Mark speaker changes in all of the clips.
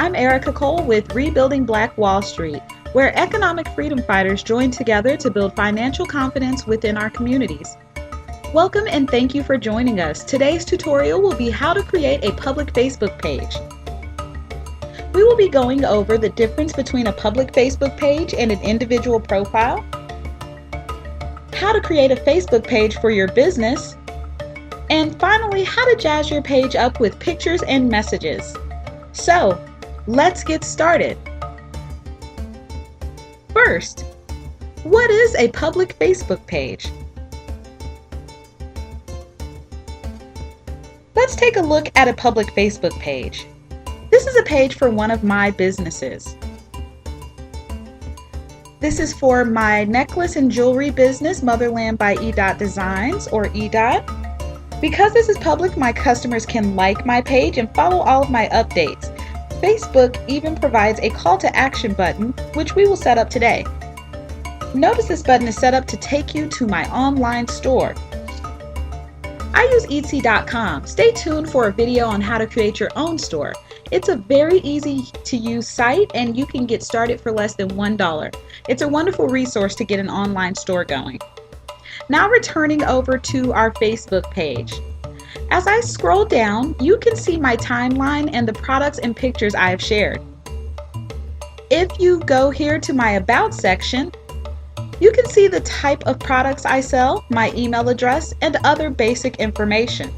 Speaker 1: I'm Erica Cole with Rebuilding Black Wall Street, where economic freedom fighters join together to build financial confidence within our communities. Welcome and thank you for joining us. Today's tutorial will be how to create a public Facebook page. We will be going over the difference between a public Facebook page and an individual profile, how to create a Facebook page for your business, and finally, how to jazz your page up with pictures and messages. So, let's get started. First, what is a public Facebook page? Let's take a look at a public Facebook page. This is a page for one of my businesses. This is for my necklace and jewelry business, Motherland by E. Designs, or E. Because this is public, my customers can like my page and follow all of my updates. Facebook even provides a call to action button, which we will set up today. Notice this button is set up to take you to my online store. I use Etsy.com. Stay tuned for a video on how to create your own store. It's a very easy to use site and you can get started for less than $1. It's a wonderful resource to get an online store going. Now returning over to our Facebook page. As I scroll down, you can see my timeline and the products and pictures I have shared. If you go here to my About section, you can see the type of products I sell, my email address, and other basic information.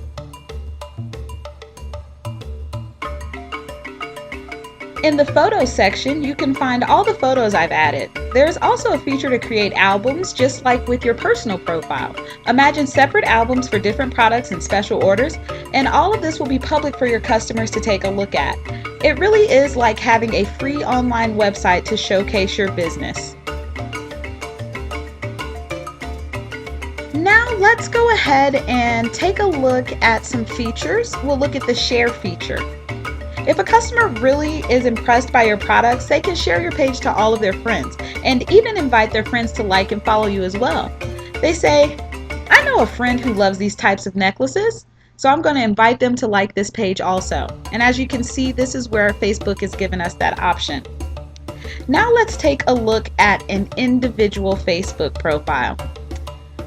Speaker 1: In the Photos section, you can find all the photos I've added. There is also a feature to create albums, just like with your personal profile. Imagine separate albums for different products and special orders, and all of this will be public for your customers to take a look at. It really is like having a free online website to showcase your business. Now let's go ahead and take a look at some features. We'll look at the share feature. If a customer really is impressed by your products, they can share your page to all of their friends and even invite their friends to like and follow you as well. They say, I know a friend who loves these types of necklaces, so I'm going to invite them to like this page also. And as you can see, this is where Facebook has given us that option. Now let's take a look at an individual Facebook profile.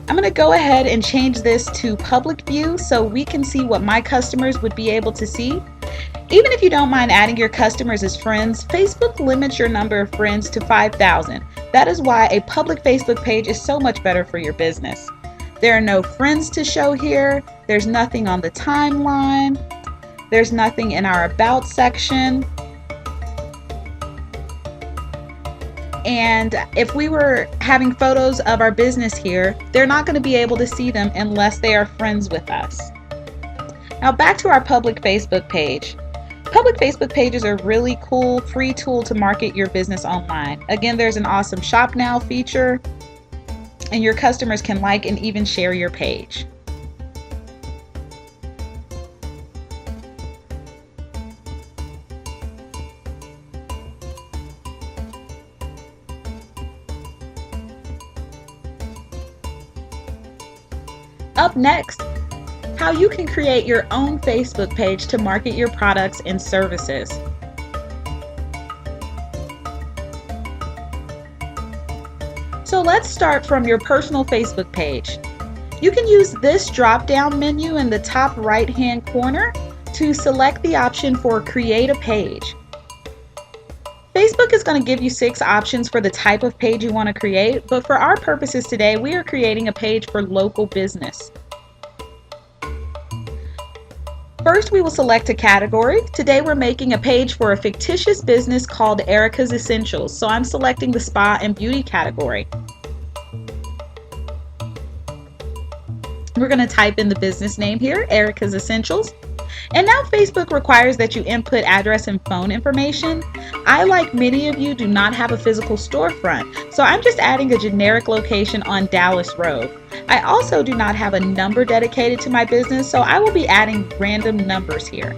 Speaker 1: I'm going to go ahead and change this to public view so we can see what my customers would be able to see. Even if you don't mind adding your customers as friends, Facebook limits your number of friends to 5,000. That is why a public Facebook page is so much better for your business. There are no friends to show here. There's nothing on the timeline. There's nothing in our About section. And if we were having photos of our business here, they're not going to be able to see them unless they are friends with us. Now back to our public Facebook page. Public Facebook pages are a really cool, free tool to market your business online. Again, there's an awesome Shop Now feature, and your customers can like and even share your page. Up next, how you can create your own Facebook page to market your products and services. So let's start from your personal Facebook page. You can use this drop-down menu in the top right-hand corner to select the option for Create a Page. Facebook is going to give you 6 options for the type of page you want to create, but for our purposes today, we are creating a page for local business. First, we will select a category. Today we're making a page for a fictitious business called Erica's Essentials, so I'm selecting the spa and beauty category. We're going to type in the business name here, Erica's Essentials. And now Facebook requires that you input address and phone information. I, like many of you, do not have a physical storefront, so I'm just adding a generic location on Dallas Road. I also do not have a number dedicated to my business, so I will be adding random numbers here.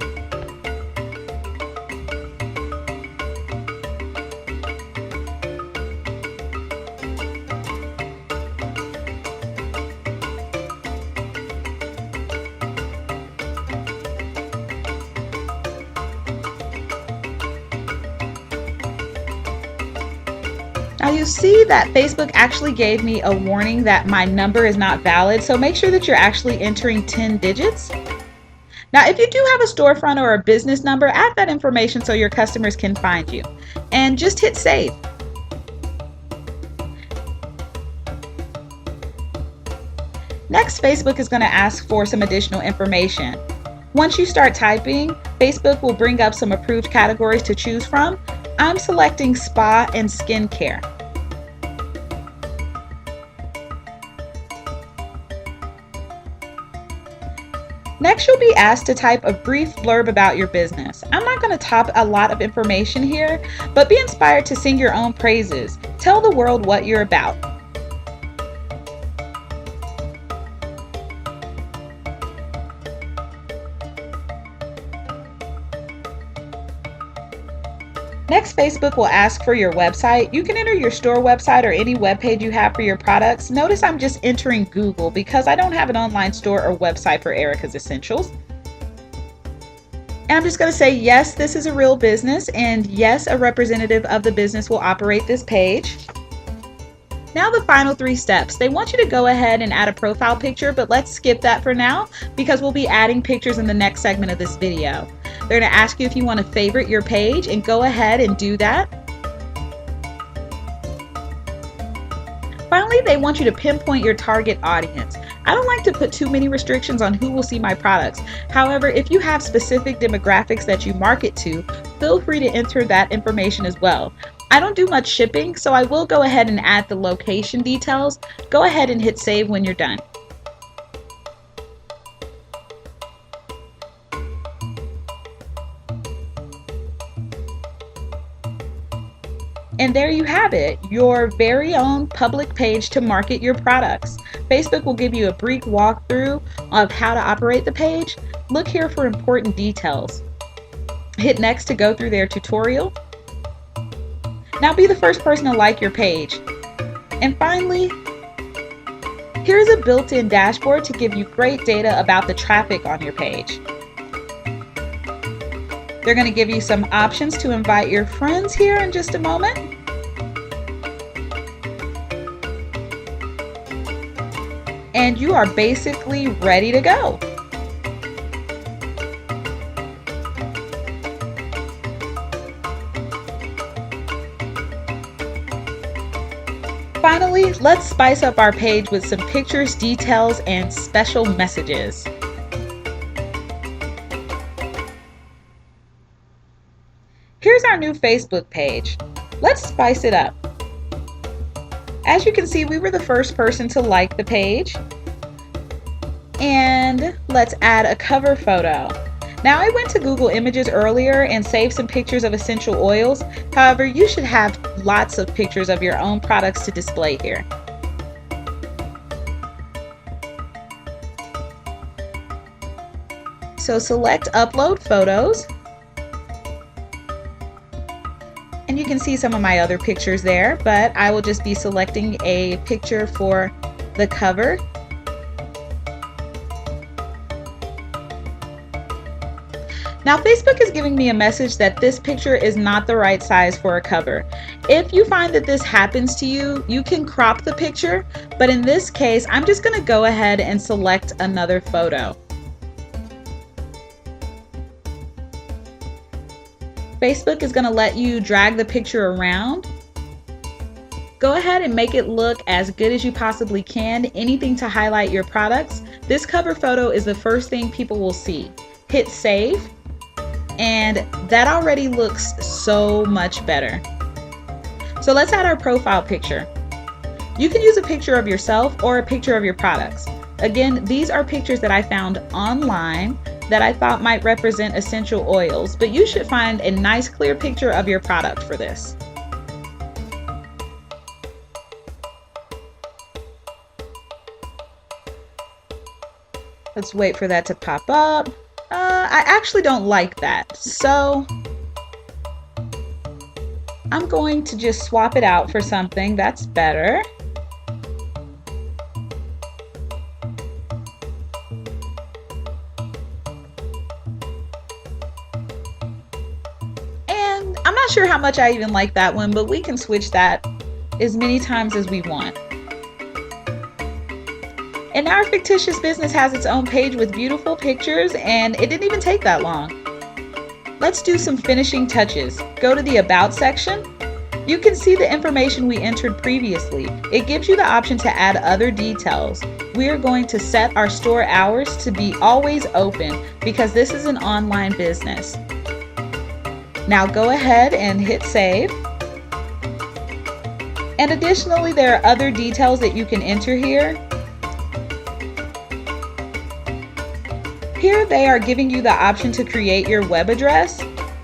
Speaker 1: Now you see that Facebook actually gave me a warning that my number is not valid, so make sure that you're actually entering 10 digits. Now, if you do have a storefront or a business number, add that information so your customers can find you. And just hit save. Next, Facebook is going to ask for some additional information. Once you start typing, Facebook will bring up some approved categories to choose from. I'm selecting spa and skincare. Next, you'll be asked to type a brief blurb about your business. I'm not going to top a lot of information here, but be inspired to sing your own praises. Tell the world what you're about. Next, Facebook will ask for your website. You can enter your store website or any web page you have for your products. Notice I'm just entering Google because I don't have an online store or website for Erica's Essentials. And I'm just going to say, yes, this is a real business, and yes, a representative of the business will operate this page. Now the final 3 steps. They want you to go ahead and add a profile picture, but let's skip that for now because we'll be adding pictures in the next segment of this video. They're going to ask you if you want to favorite your page, and go ahead and do that. Finally, they want you to pinpoint your target audience. I don't like to put too many restrictions on who will see my products. However, if you have specific demographics that you market to, feel free to enter that information as well. I don't do much shipping, so I will go ahead and add the location details. Go ahead and hit save when you're done. And there you have it, your very own public page to market your products. Facebook will give you a brief walkthrough of how to operate the page. Look here for important details. Hit next to go through their tutorial. Now be the first person to like your page. And finally, here's a built-in dashboard to give you great data about the traffic on your page. They're going to give you some options to invite your friends here in just a moment. And you are basically ready to go. Finally, let's spice up our page with some pictures, details, and special messages. Here's our new Facebook page. Let's spice it up. As you can see, we were the first person to like the page. And let's add a cover photo. Now, I went to Google Images earlier and saved some pictures of essential oils. However, you should have lots of pictures of your own products to display here. So select Upload Photos. And you can see some of my other pictures there, but I will just be selecting a picture for the cover. Now, Facebook is giving me a message that this picture is not the right size for a cover. If you find that this happens to you, you can crop the picture, but in this case, I'm just going to go ahead and select another photo. Facebook is going to let you drag the picture around. Go ahead and make it look as good as you possibly can. Anything to highlight your products. This cover photo is the first thing people will see. Hit save, and that already looks so much better. So let's add our profile picture. You can use a picture of yourself or a picture of your products. Again, these are pictures that I found online that I thought might represent essential oils, but you should find a nice clear picture of your product for this. Let's wait for that to pop up. I actually don't like that, so I'm going to just swap it out for something that's better. And I'm not sure how much I even like that one, but we can switch that as many times as we want. And now our fictitious business has its own page with beautiful pictures, and it didn't even take that long. Let's do some finishing touches. Go to the About section. You can see the information we entered previously. It gives you the option to add other details. We are going to set our store hours to be always open because this is an online business. Now go ahead and hit save. And additionally, there are other details that you can enter here. Here they are giving you the option to create your web address.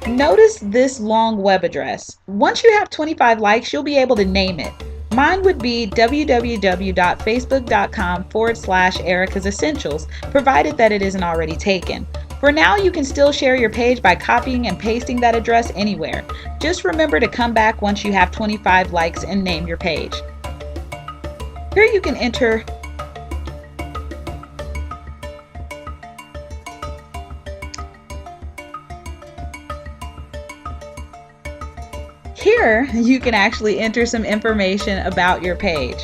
Speaker 1: Notice this long web address. Once you have 25 likes, you'll be able to name it. Mine would be www.facebook.com/Erica's Essentials, provided that it isn't already taken. For now, you can still share your page by copying and pasting that address anywhere. Just remember to come back once you have 25 likes and name your page. Here you can enter Here, you can actually enter some information about your page.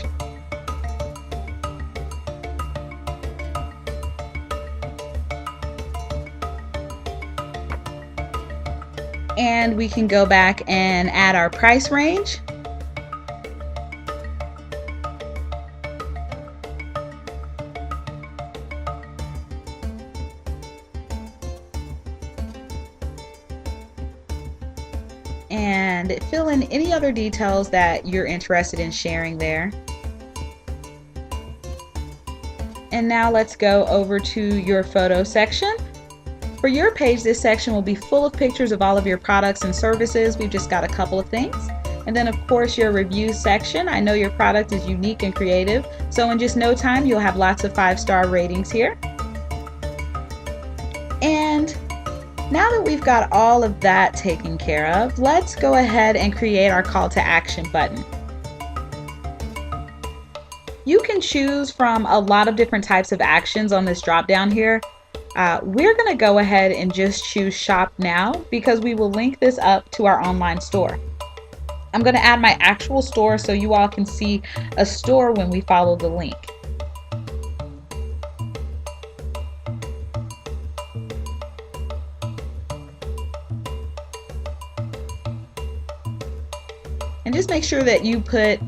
Speaker 1: And we can go back and add our price range. And fill in any other details that you're interested in sharing there. And now let's go over to your photo section. For your page, this section will be full of pictures of all of your products and services. We've just got a couple of things. And then of course your reviews section. I know your product is unique and creative, so in just no time you'll have lots of 5-star ratings here. And now that we've got all of that taken care of, let's go ahead and create our call to action button. You can choose from a lot of different types of actions on this drop down here. We're going to go ahead and just choose Shop Now because we will link this up to our online store. I'm going to add my actual store so you all can see a store when we follow the link. And just make sure that you put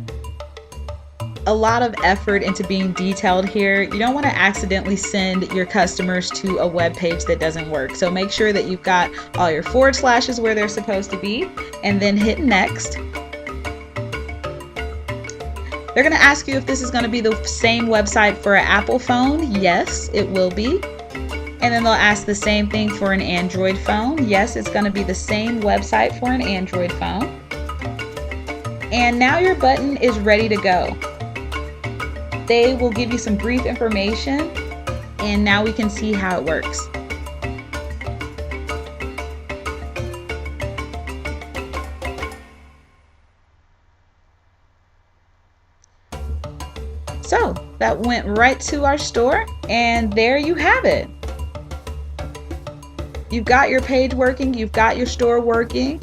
Speaker 1: a lot of effort into being detailed here. You don't want to accidentally send your customers to a web page that doesn't work. So make sure that you've got all your forward slashes where they're supposed to be, and then hit next. They're going to ask you if this is going to be the same website for an Apple phone. Yes, it will be. And then they'll ask the same thing for an Android phone. Yes, it's going to be the same website for an Android phone. And now your button is ready to go. They will give you some brief information, and now we can see how it works. So that went right to our store, and there you have it. You've got your page working, you've got your store working.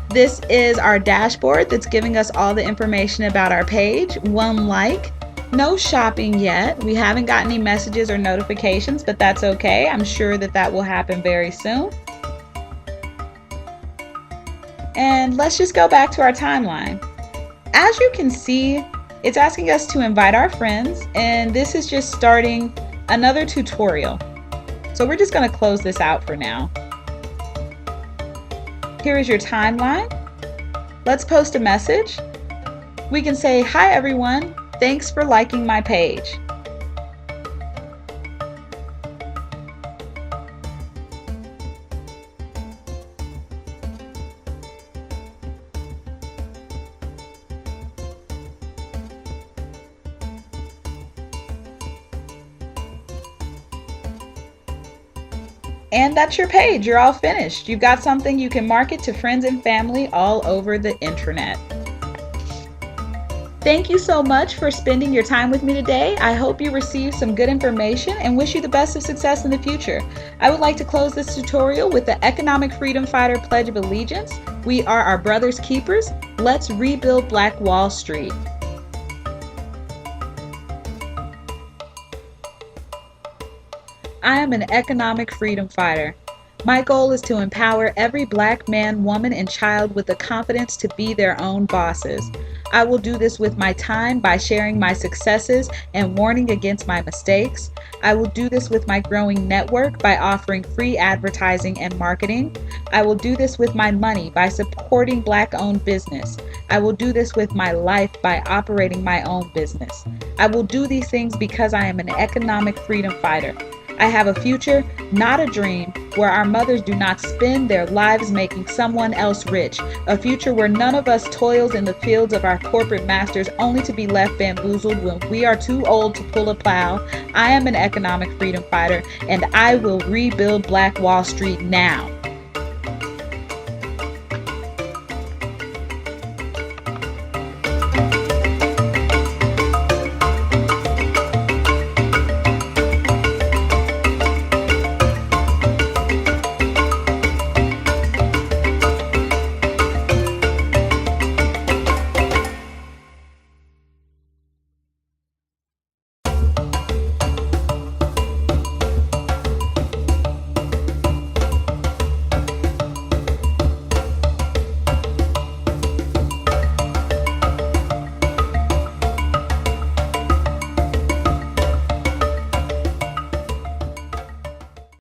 Speaker 1: This is our dashboard that's giving us all the information about our page. 1 like, no shopping yet. We haven't got any messages or notifications, but that's okay. I'm sure that that will happen very soon. And let's just go back to our timeline. As you can see, it's asking us to invite our friends, and this is just starting another tutorial. So we're just going to close this out for now. Here is your timeline. Let's post a message. We can say, "Hi everyone, thanks for liking my page." And that's your page. You're all finished. You've got something you can market to friends and family all over the internet. Thank you so much for spending your time with me today. I hope you received some good information and wish you the best of success in the future. I would like to close this tutorial with the Economic Freedom Fighter Pledge of Allegiance. We are our brother's keepers. Let's rebuild Black Wall Street. I am an economic freedom fighter. My goal is to empower every Black man, woman, and child with the confidence to be their own bosses. I will do this with my time by sharing my successes and warning against my mistakes. I will do this with my growing network by offering free advertising and marketing. I will do this with my money by supporting Black-owned business. I will do this with my life by operating my own business. I will do these things because I am an economic freedom fighter. I have a future, not a dream, where our mothers do not spend their lives making someone else rich. A future where none of us toils in the fields of our corporate masters only to be left bamboozled when we are too old to pull a plow. I am an economic freedom fighter, and I will rebuild Black Wall Street now.